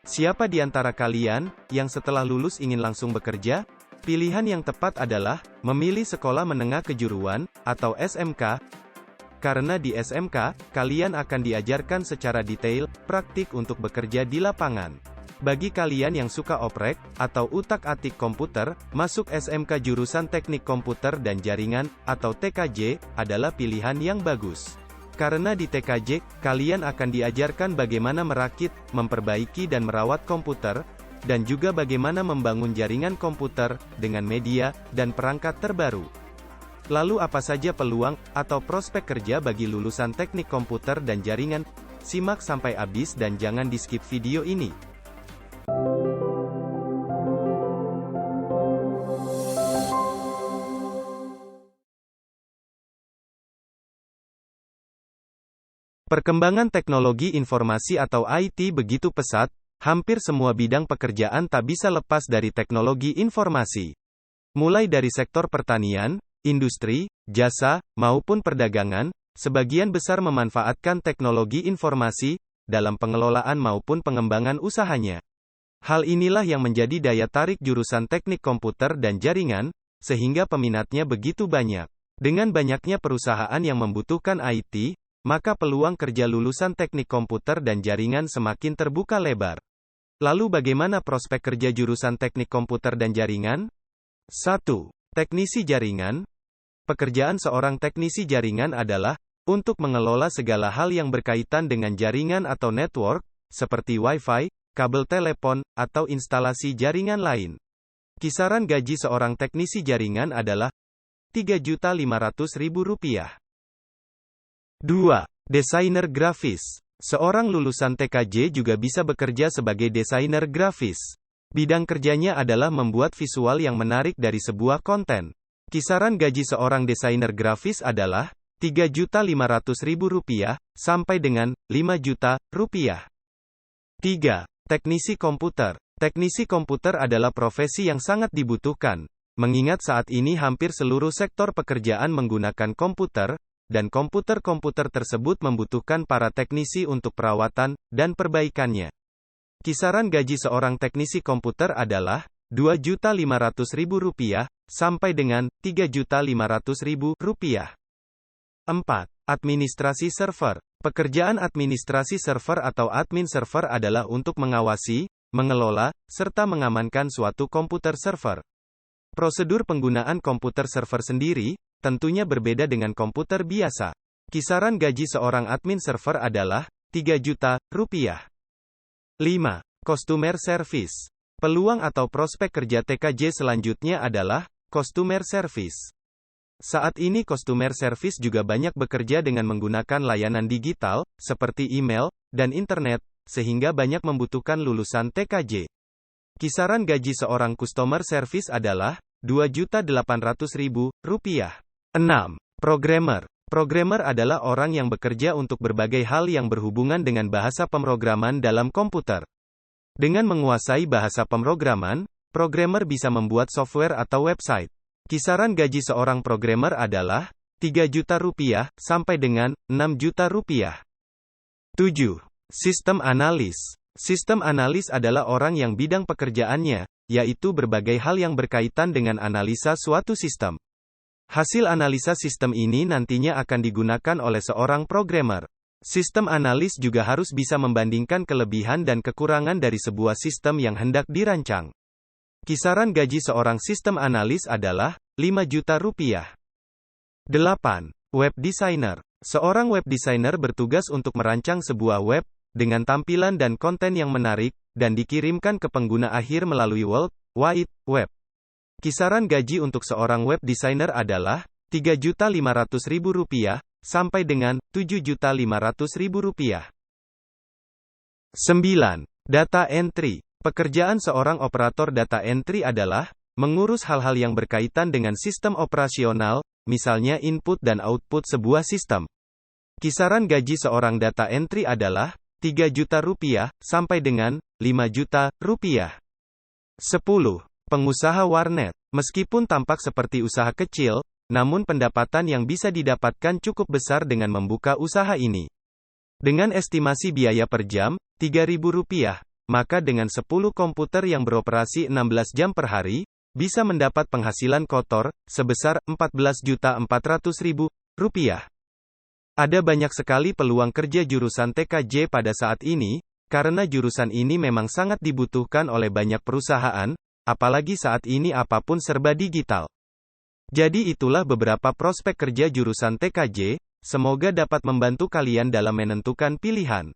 Siapa di antara kalian yang setelah lulus ingin langsung bekerja? Pilihan yang tepat adalah memilih sekolah menengah kejuruan atau SMK. Karena di SMK, kalian akan diajarkan secara detail, praktik untuk bekerja di lapangan. Bagi kalian yang suka oprek atau utak-atik komputer, masuk SMK jurusan Teknik Komputer dan Jaringan atau TKJ adalah pilihan yang bagus. Karena di TKJ, kalian akan diajarkan bagaimana merakit, memperbaiki dan merawat komputer, dan juga bagaimana membangun jaringan komputer, dengan media, dan perangkat terbaru. Lalu apa saja peluang, atau prospek kerja bagi lulusan teknik komputer dan jaringan? Simak sampai habis dan jangan di-skip video ini. Perkembangan teknologi informasi atau IT begitu pesat, hampir semua bidang pekerjaan tak bisa lepas dari teknologi informasi. Mulai dari sektor pertanian, industri, jasa, maupun perdagangan, sebagian besar memanfaatkan teknologi informasi dalam pengelolaan maupun pengembangan usahanya. Hal inilah yang menjadi daya tarik jurusan teknik komputer dan jaringan, sehingga peminatnya begitu banyak. Dengan banyaknya perusahaan yang membutuhkan IT, maka peluang kerja lulusan teknik komputer dan jaringan semakin terbuka lebar. Lalu bagaimana prospek kerja jurusan teknik komputer dan jaringan? 1. Teknisi jaringan. Pekerjaan seorang teknisi jaringan adalah untuk mengelola segala hal yang berkaitan dengan jaringan atau network, seperti Wi-Fi, kabel telepon, atau instalasi jaringan lain. Kisaran gaji seorang teknisi jaringan adalah Rp3.500.000. 2. Desainer grafis. Seorang lulusan TKJ juga bisa bekerja sebagai desainer grafis. Bidang kerjanya adalah membuat visual yang menarik dari sebuah konten. Kisaran gaji seorang desainer grafis adalah Rp3.500.000 sampai dengan Rp5 juta. 3. Teknisi komputer. Teknisi komputer adalah profesi yang sangat dibutuhkan, mengingat saat ini hampir seluruh sektor pekerjaan menggunakan komputer, dan komputer-komputer tersebut membutuhkan para teknisi untuk perawatan dan perbaikannya. Kisaran gaji seorang teknisi komputer adalah Rp2.500.000 sampai dengan Rp3.500.000. 4. Administrasi server. Pekerjaan administrasi server atau admin server adalah untuk mengawasi, mengelola, serta mengamankan suatu komputer server. Prosedur penggunaan komputer server sendiri tentunya berbeda dengan komputer biasa. Kisaran gaji seorang admin server adalah Rp3 juta. 5. Customer service. Peluang atau prospek kerja TKJ selanjutnya adalah customer service. Saat ini customer service juga banyak bekerja dengan menggunakan layanan digital, seperti email dan internet, sehingga banyak membutuhkan lulusan TKJ. Kisaran gaji seorang customer service adalah Rp2.800.000. 6. Programmer. Programmer adalah orang yang bekerja untuk berbagai hal yang berhubungan dengan bahasa pemrograman dalam komputer. Dengan menguasai bahasa pemrograman, programmer bisa membuat software atau website. Kisaran gaji seorang programmer adalah Rp3 juta sampai dengan Rp6 juta. 7. Sistem analis. Sistem analis adalah orang yang bidang pekerjaannya, yaitu berbagai hal yang berkaitan dengan analisa suatu sistem. Hasil analisa sistem ini nantinya akan digunakan oleh seorang programmer. Sistem analis juga harus bisa membandingkan kelebihan dan kekurangan dari sebuah sistem yang hendak dirancang. Kisaran gaji seorang sistem analis adalah Rp5 juta. 8. Web designer. Seorang web designer bertugas untuk merancang sebuah web dengan tampilan dan konten yang menarik dan dikirimkan ke pengguna akhir melalui World Wide Web. Kisaran gaji untuk seorang web designer adalah Rp3.500.000 sampai dengan Rp7.500.000. 9. Data entry. Pekerjaan seorang operator data entry adalah mengurus hal-hal yang berkaitan dengan sistem operasional, misalnya input dan output sebuah sistem. Kisaran gaji seorang data entry adalah Rp3 juta sampai dengan Rp5 juta. 10. Pengusaha warnet. Meskipun tampak seperti usaha kecil, namun pendapatan yang bisa didapatkan cukup besar dengan membuka usaha ini. Dengan estimasi biaya per jam, Rp3.000, maka dengan 10 komputer yang beroperasi 16 jam per hari, bisa mendapat penghasilan kotor, sebesar Rp14.400.000. Ada banyak sekali peluang kerja jurusan TKJ pada saat ini, karena jurusan ini memang sangat dibutuhkan oleh banyak perusahaan, apalagi saat ini apapun serba digital. Jadi itulah beberapa prospek kerja jurusan TKJ, semoga dapat membantu kalian dalam menentukan pilihan.